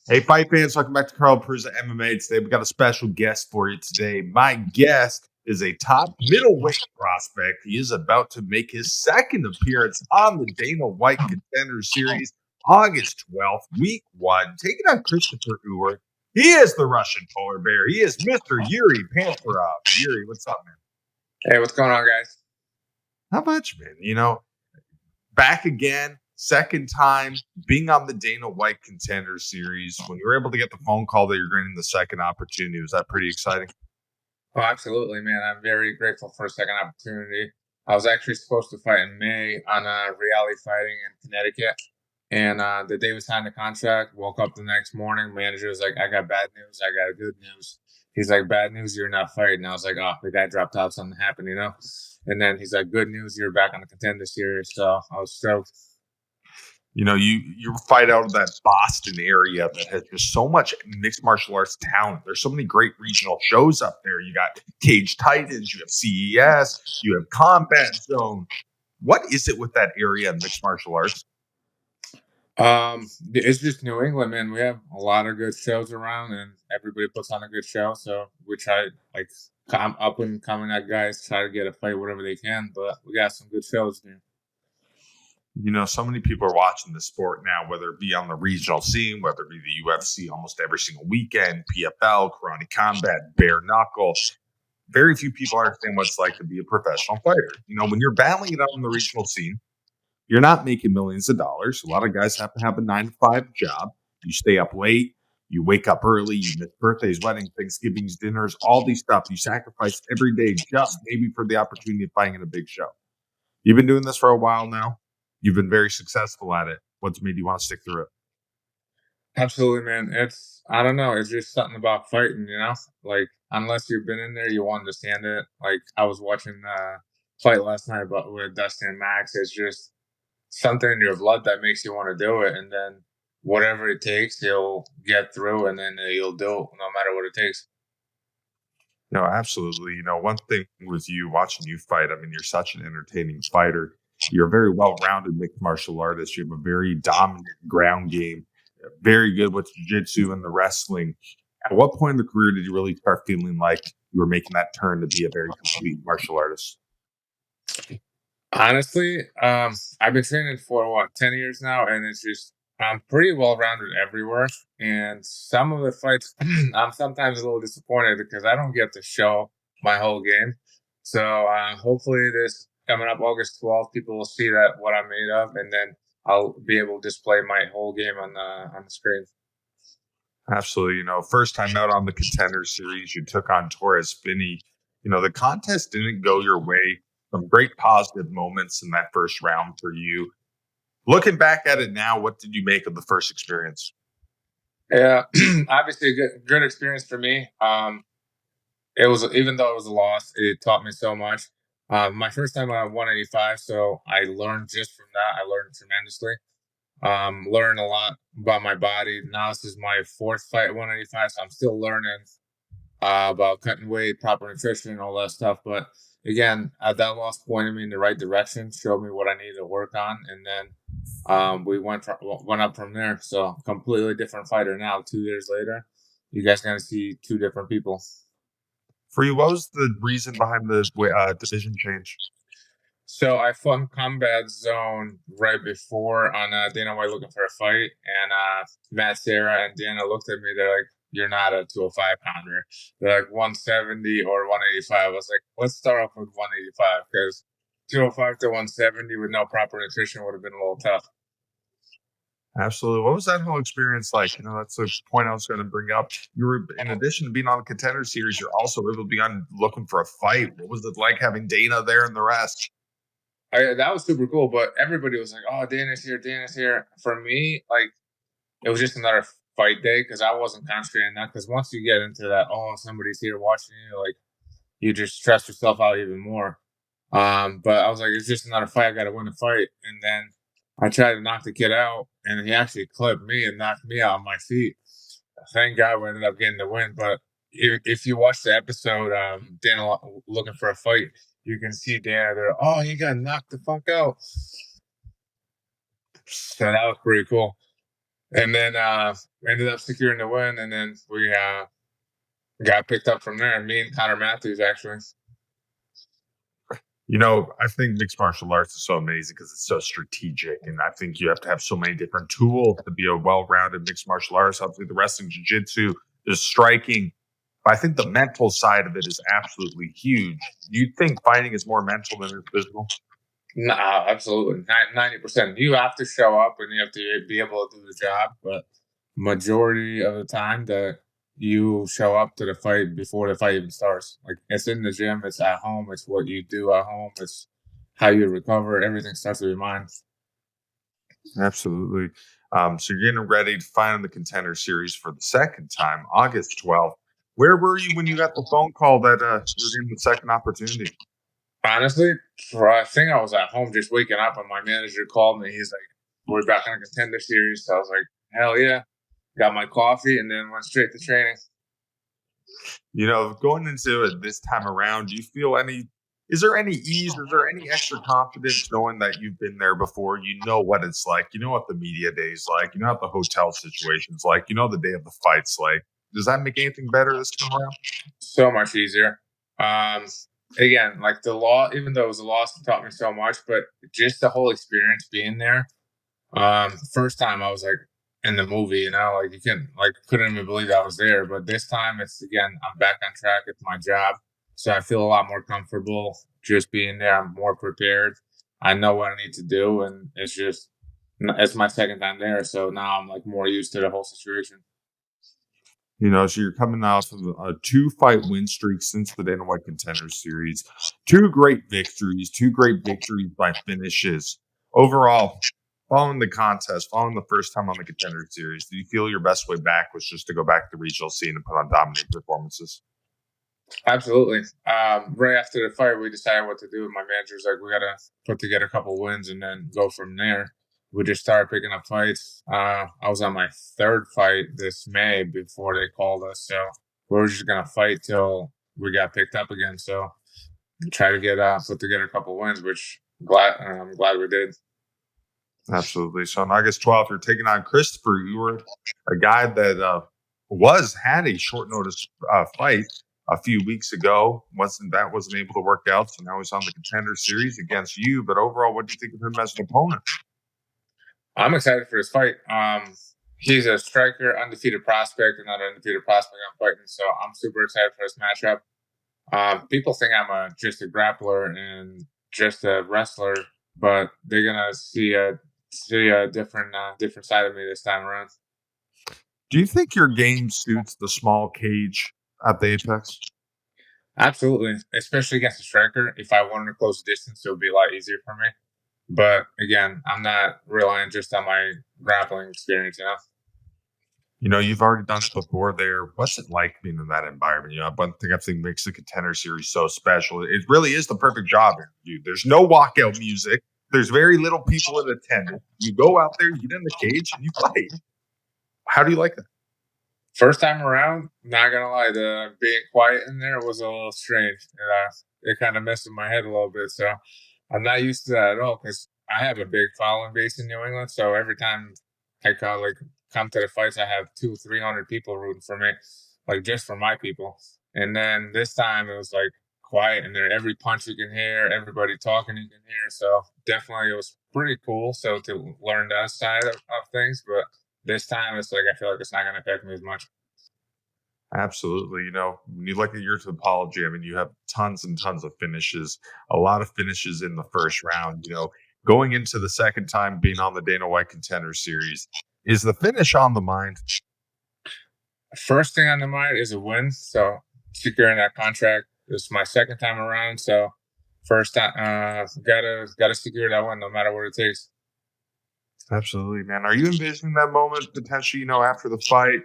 Hey, fight fans, welcome back to Carl Perza MMA. Today, we got a special guest for you today. My guest is a top middleweight prospect. He is about to make his second appearance on the Dana White Contender Series, August 12th, week 1, taking on Christopher Ewert. He is the Russian polar bear. He is Mr. Yuri Panferov. Yuri, what's up, man? Hey, what's going on, guys? Not much, man. Back again, second time being on the Dana White Contender Series. When you were able to get the phone call that you're getting the second opportunity, was that pretty exciting? Oh, absolutely, man. I'm very grateful for a second opportunity. I was actually supposed to fight in May on reality fighting in Connecticut. And the day we signed the contract, woke up the next morning. Manager was like, I got bad news. I got good news. He's like, bad news, you're not fighting. I was like, oh, the guy dropped out. Something happened, you know? And then he's like, good news, you're back on the Contender Series. So I was stoked. You fight out of that Boston area that has just so much mixed martial arts talent. There's so many great regional shows up there. You got Cage Titans, you have CES, you have Combat Zone. What is it with that area of mixed martial arts? It's just New England, man. We have a lot of good shows around, and everybody puts on a good show. So we try, like, come up and coming at guys, try to get a fight whatever they can. But we got some good shows there. So many people are watching the sport now, whether it be on the regional scene, whether it be the UFC almost every single weekend, PFL, Karate Combat, Bare Knuckle. Very few people understand what it's like to be a professional fighter. When you're battling it out on the regional scene, you're not making millions of dollars. A lot of guys have to have a 9-to-5 job. You stay up late. You wake up early. You miss birthdays, weddings, Thanksgivings, dinners, all these stuff. You sacrifice every day just maybe for the opportunity of fighting in a big show. You've been doing this for a while now. You've been very successful at it. What's made you want to stick through it? Absolutely, man. I don't know. It's just something about fighting, you know? Like, unless you've been in there, you won't understand it. Like, I was watching fight last night with Dustin and Max. It's just something in your blood that makes you want to do it. And then whatever it takes, you'll get through, and then you'll do it no matter what it takes. No, absolutely. One thing with you watching you fight, I mean, you're such an entertaining fighter. You're a very well-rounded mixed martial artist. You have a very dominant ground game, very good with jiu-jitsu and the wrestling. At what point in the career did you really start feeling like you were making that turn to be a very complete martial artist? Honestly, I've been training for 10 years now, and it's just I'm pretty well rounded everywhere. And some of the fights, I'm sometimes a little disappointed because I don't get to show my whole game. So hopefully, this coming up August 12th, people will see that what I'm made of, and then I'll be able to display my whole game on the screen. Absolutely. First time out on the Contender Series, you took on Torres Finney. The contest didn't go your way. Some great positive moments in that first round for you. Looking back at it now, what did you make of the first experience? Yeah, obviously a good experience for me. It was, even though it was a loss, it taught me so much. My first time at 185, so I learned just from that. I learned tremendously. Learned a lot about my body. Now this is my fourth fight at 185, so I'm still learning about cutting weight, proper nutrition, and all that stuff. But again, that loss pointed me in the right direction, showed me what I needed to work on, and then we went up from there. So completely different fighter now. 2 years later, you guys gonna see two different people. For you, what was the reason behind the division change? So I fought in Combat Zone right before on Dana White looking for a fight, and Matt Serra and Dana looked at me. They're like, "You're not a 205 pounder." They're like 170 or 185. I was like, "Let's start off with 185 because 205 to 170 with no proper nutrition would have been a little tough." Absolutely. What was that whole experience like? That's the point I was going to bring up. You were, in addition to being on the Contender Series, you're also able to be on looking for a fight. What was it like having Dana there and the rest? That was super cool, but everybody was like, "Oh, Dana's here, Dana's here." For me, like, it was just another fight day because I wasn't concentrating on that. Because once you get into that, oh, somebody's here watching you, like, you just stress yourself out even more. But I was like, it's just another fight. I got to win the fight. And then I tried to knock the kid out, and he actually clipped me and knocked me out on my feet. Thank God we ended up getting the win. But if you watch the episode, Dana looking for a fight, you can see Dana there. Oh, he got knocked the fuck out. So that was pretty cool. And then ended up securing the win, and then we got picked up from there. Me and Connor Matthews, actually. I think mixed martial arts is so amazing because it's so strategic. And I think you have to have so many different tools to be a well rounded mixed martial artist. Obviously, the wrestling, jiu jitsu, there's striking. But I think the mental side of it is absolutely huge. You think fighting is more mental than it's physical? No, absolutely. 90%. You have to show up and you have to be able to do the job, but majority of the time that you show up to the fight before the fight even starts. Like it's in the gym, it's at home, it's what you do at home, it's how you recover. Everything starts with your mind. Absolutely. So you're getting ready to fight on the Contender Series for the second time, August 12th. Where were you when you got the phone call that you were getting the second opportunity? Honestly, I think I was at home just waking up and my manager called me. He's like, "We're back on a Contender Series." So I was like, "Hell yeah." Got my coffee and then went straight to training. Going into it this time around, do you feel is there any ease? Is there any extra confidence knowing that you've been there before? You know what it's like. You know what the media day's like. You know what the hotel situation's like. You know the day of the fight's like. Does that make anything better this time around? So much easier. Again, like the law, even though it was a loss, it taught me so much, but just the whole experience being there. First time I was like in the movie, like you couldn't even believe I was there. But this time it's again, I'm back on track. It's my job. So I feel a lot more comfortable just being there. I'm more prepared. I know what I need to do. And it's my second time there. So now I'm like more used to the whole situation. So you're coming off of a 2-fight win streak since the Dana White Contender Series. Two great victories by finishes. Overall, following the contest, following the first time on the Contender Series, do you feel your best way back was just to go back to the regional scene and put on dominating performances? Absolutely. Right after the fight, we decided what to do. My manager's like, we got to put together a couple wins and then go from there. We just started picking up fights. I was on my third fight this May before they called us. So we were just going to fight till we got picked up again. So try to get put together a couple wins, which I'm glad we did. Absolutely. So on August 12th, you're taking on Christopher Ewert, a guy that had a short notice fight a few weeks ago. Wasn't able to work out, so now he's on the Contender Series against you. But overall, what do you think of him as an opponent? I'm excited for this fight. He's a striker, undefeated prospect, and not an undefeated prospect I'm fighting. So I'm super excited for this matchup. People think I'm just a grappler and just a wrestler, but they're gonna see a different side of me this time around. Do you think your game suits the small cage at the Apex? Absolutely, especially against a striker. If I wanted to close the distance, it would be a lot easier for me. But again, I'm not relying just on my grappling experience. You've already done it before there. What's it like being in that environment? One thing I think makes the Contender Series so special. It really is the perfect job, dude. There's no walkout music. There's very little people in attendance. You go out there, you get in the cage, and you fight. How do you like that? First time around, not gonna lie, the being quiet in there was a little strange. It kind of messed with my head a little bit. So I'm not used to that at all because I have a big following base in New England. So every time I come to the fights, I have 200-300 people rooting for me, like just for my people. And then this time it was like quiet in there. Every punch you can hear, everybody talking you can hear. So definitely it was pretty cool. So to learn that side of things, but this time it's like I feel like it's not going to affect me as much. Absolutely. When you look at your topology, I mean, you have tons and tons of finishes, a lot of finishes in the first round. Going into the second time being on the Dana White Contender Series, is the finish on the mind? First thing on the mind is a win. So securing that contract is my second time around. So first time, gotta secure that one no matter what it takes. Absolutely, man. Are you envisioning that moment potentially, after the fight,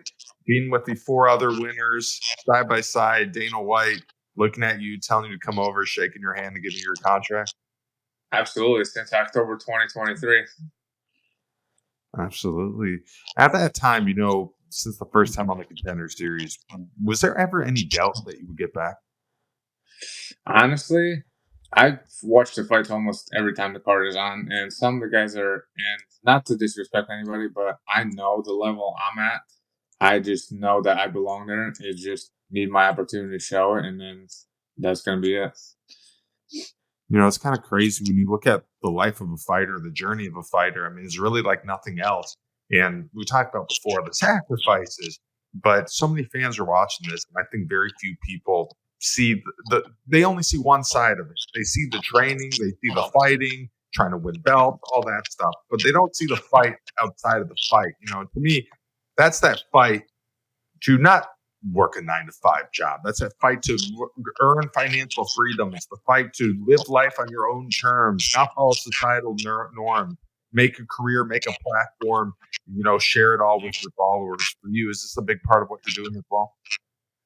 being with the 4 other winners side by side, Dana White looking at you, telling you to come over, shaking your hand and giving you your contract? Absolutely. Since October 2023. Absolutely. At that time, since the first time on the Contender Series, was there ever any doubt that you would get back? Honestly, I watch the fights almost every time the card is on, and some of the guys are, and not to disrespect anybody, but I know the level I'm at. I just know that I belong there. It just need my opportunity to show it, and then that's gonna be it. It's kind of crazy when you look at the life of a fighter, the journey of a fighter. I mean, it's really like nothing else. And we talked about before the sacrifices, but so many fans are watching this, and I think very few people see they only see one side of it. They see the training, they see the fighting, trying to win belts, all that stuff, but they don't see the fight outside of the fight. To me, that's that fight to not work a 9 to 5 job. That's a fight to earn financial freedom. It's the fight to live life on your own terms, not follow societal norms, make a career, make a platform, share it all with your followers. For you, is this a big part of what you're doing as well?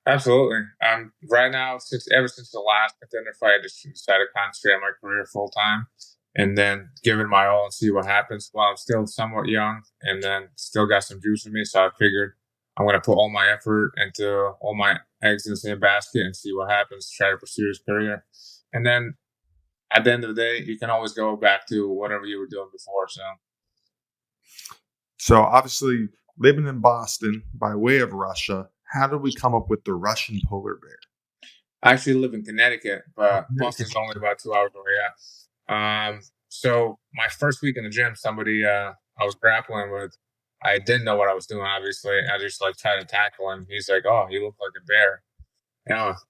Absolutely. Right now, ever since the last Contender fight, I just decided to concentrate on my career full time, and then give it my all and see what happens. While I'm still somewhat young, and then still got some juice in me, so I figured I'm going to put all my effort into all my eggs in the same basket and see what happens. Try to pursue his career, and then at the end of the day, you can always go back to whatever you were doing before. So obviously, living in Boston by way of Russia, how did we come up with the Russian polar bear? I actually live in Connecticut, but Boston's only about 2 hours away. Yeah. So my first week in the gym, somebody I was grappling with, I didn't know what I was doing. Obviously, I just tried to tackle him. He's like, "Oh, you look like a bear.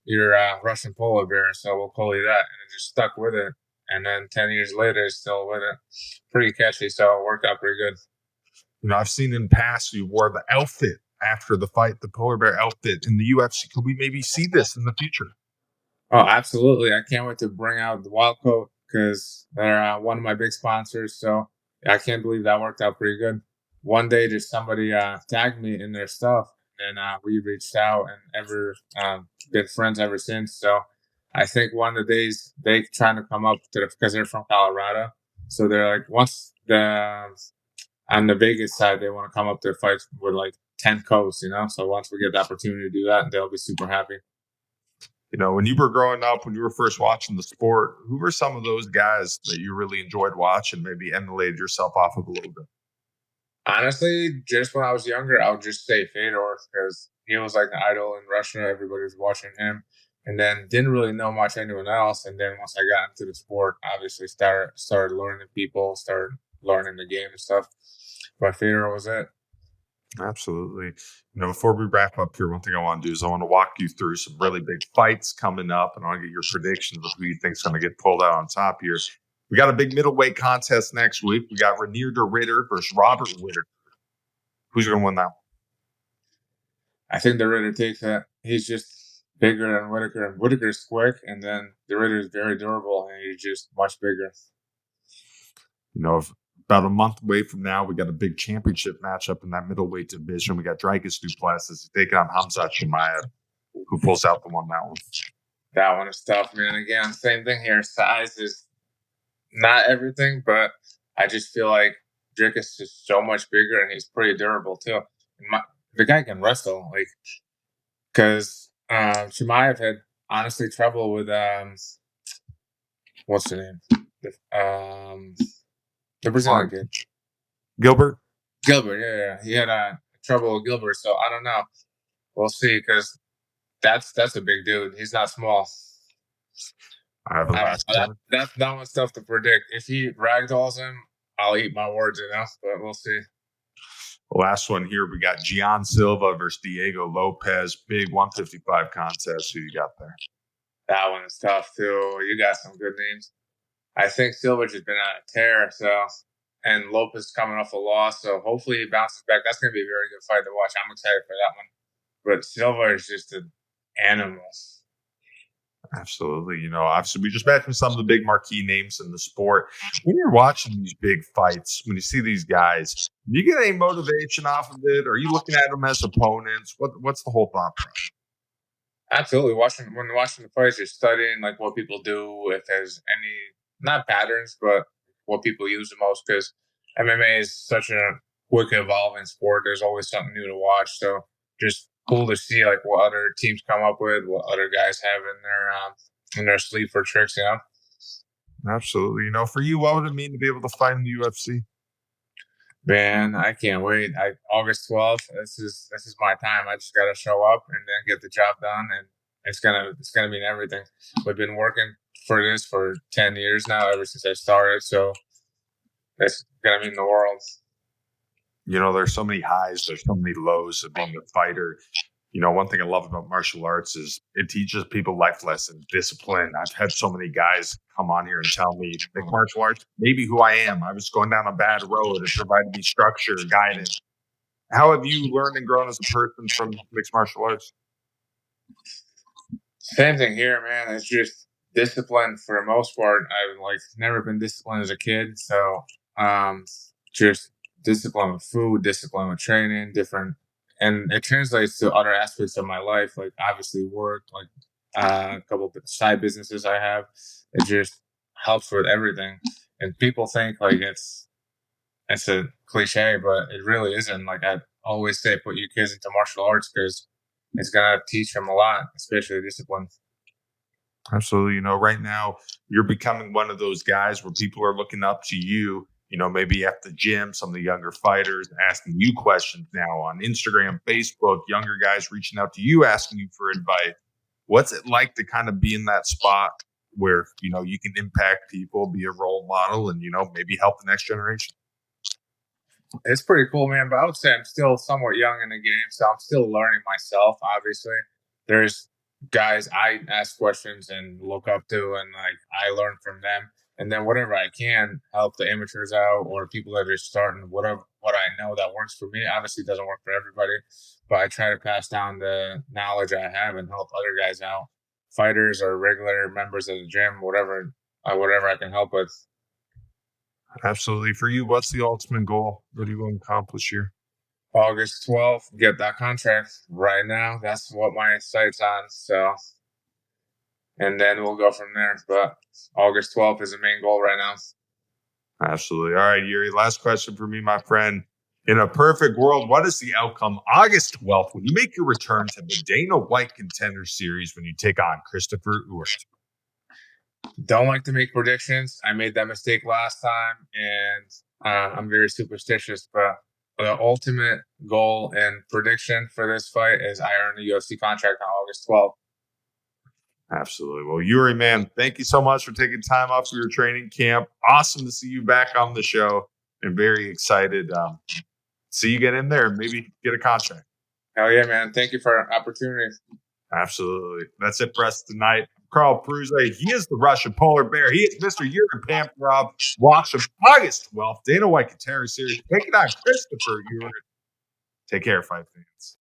You're a Russian polar bear, so we'll call you that." And I just stuck with it. And then 10 years later, still with it. Pretty catchy, so it worked out pretty good. I've seen in past you wore the outfit after the fight, the polar bear outfit in the UFC. Could we maybe see this in the future? Oh, absolutely. I can't wait to bring out the Wild Coat because they're one of my big sponsors. So I can't believe that worked out pretty good. One day, just somebody tagged me in their stuff, and we reached out and ever been friends ever since. So I think one of the days they trying to come up to because they're from Colorado. So they're like, once on the Vegas side, they want to come up to fight with 10 coats, So once we get the opportunity to do that, they'll be super happy. When you were growing up, when you were first watching the sport, who were some of those guys that you really enjoyed watching, maybe emulated yourself off of a little bit? Honestly, just when I was younger, I would just say Fedor because he was like an idol in Russia. Everybody was watching him. And then didn't really know much anyone else. And then once I got into the sport, obviously started learning people, started learning the game and stuff. But Fedor was it. Absolutely. Before we wrap up here, one thing I want to do is I want to walk you through some really big fights coming up, and I want to get your predictions of who you think is going to get pulled out on top here. We got a big middleweight contest next week. We got Renier de Ritter versus Robert Whittaker. Who's going to win that one? I think the Ritter takes it. He's just bigger than Whittaker, and Whittaker's quick, and then the Ritter is very durable, and he's just much bigger. About a month away from now, we got a big championship matchup in that middleweight division. We got Dricus Du Plessis taking on Khamzat Chimaev. Who pulls out the one that one? That one is tough, man. Again, same thing here. Size is not everything, but I just feel like Dricus is so much bigger and he's pretty durable too. The guy can wrestle, because Chimaev had honestly trouble with what's the name? The Brazilian kid. Gilbert? Gilbert, yeah. He had trouble with Gilbert, so I don't know. We'll see, because that's a big dude. He's not small. That one's tough to predict. If he ragdolls him, I'll eat my words, but we'll see. Last one here, we got Gian Silva versus Diego Lopez. Big 155 contest. Who you got there? That one is tough, too. You got some good names. I think Silva has been on a tear, and Lopez coming off a loss, so hopefully he bounces back. That's going to be a very good fight to watch. I'm excited for that one. But Silva is just an animal. Absolutely. Obviously, we just mentioned some of the big marquee names in the sport. When you're watching these big fights, when you see these guys, do you get any motivation off of it? Are you looking at them as opponents? What's the whole thought process? Absolutely. When watching the fights, you're studying what people do, if there's any, not patterns, but what people use the most, because MMA is such a quick evolving sport. There's always something new to watch. So just cool to see what other teams come up with, what other guys have in their sleeve for tricks. Absolutely. For you, what would it mean to be able to fight in the UFC? Man, I can't wait. August 12th. This is my time. I just gotta show up and then get the job done, and it's gonna mean everything. We've been working for this for 10 years now, ever since I started. So it's gonna mean the world. There's so many highs, there's so many lows of being a fighter. One thing I love about martial arts is it teaches people life lessons, discipline. I've had so many guys come on here and tell me like martial arts, maybe who I am. I was going down a bad road. It provided me structure, guidance. How have you learned and grown as a person from mixed martial arts? Same thing here, man. It's just discipline for the most part. I've never been disciplined as a kid, so um, just discipline with food, discipline with training, different, and it translates to other aspects of my life, like obviously work, like a couple of side businesses I have. It just helps with everything, and people think like it's a cliche, but it really isn't. Like I always say, put your kids into martial arts because it's gonna teach them a lot, especially discipline. Absolutely. Right now you're becoming one of those guys where people are looking up to you, maybe at the gym, some of the younger fighters asking you questions now on Instagram, Facebook, younger guys reaching out to you, asking you for advice. What's it like to kind of be in that spot where, you can impact people, be a role model and, maybe help the next generation? It's pretty cool, man. But I would say I'm still somewhat young in the game, so I'm still learning myself. Obviously, there's guys I ask questions and look up to, and like I learn from them. And then whatever I can help the amateurs out or people that are starting, whatever what I know that works for me. Obviously, it doesn't work for everybody, but I try to pass down the knowledge I have and help other guys out, fighters or regular members of the gym, whatever I can help with. Absolutely. For you, what's the ultimate goal? What do you want to accomplish here? August 12th, get that contract right now. That's what my sight's on. So, and then we'll go from there. But August 12th is the main goal right now. Absolutely. All right, Yuri, last question for me, my friend. In a perfect world, what is the outcome August 12th when you make your return to the Dana White Contender Series when you take on Christopher Ewert? Don't like to make predictions. I made that mistake last time, and I'm very superstitious. But the ultimate goal and prediction for this fight is I earn a UFC contract on August 12th. Absolutely. Well, Yuri, man, thank you so much for taking time off for your training camp. Awesome to see you back on the show and very excited. See you get in there and maybe get a contract. Hell yeah, man. Thank you for the opportunity. Absolutely. That's it for us tonight. Carl Pruze, he is the Russian polar bear. He is Mr. Yuri Panferov. Watch him August 12th, Dana White Contender Series. Taking on Christopher Ewert. Take care, fight fans.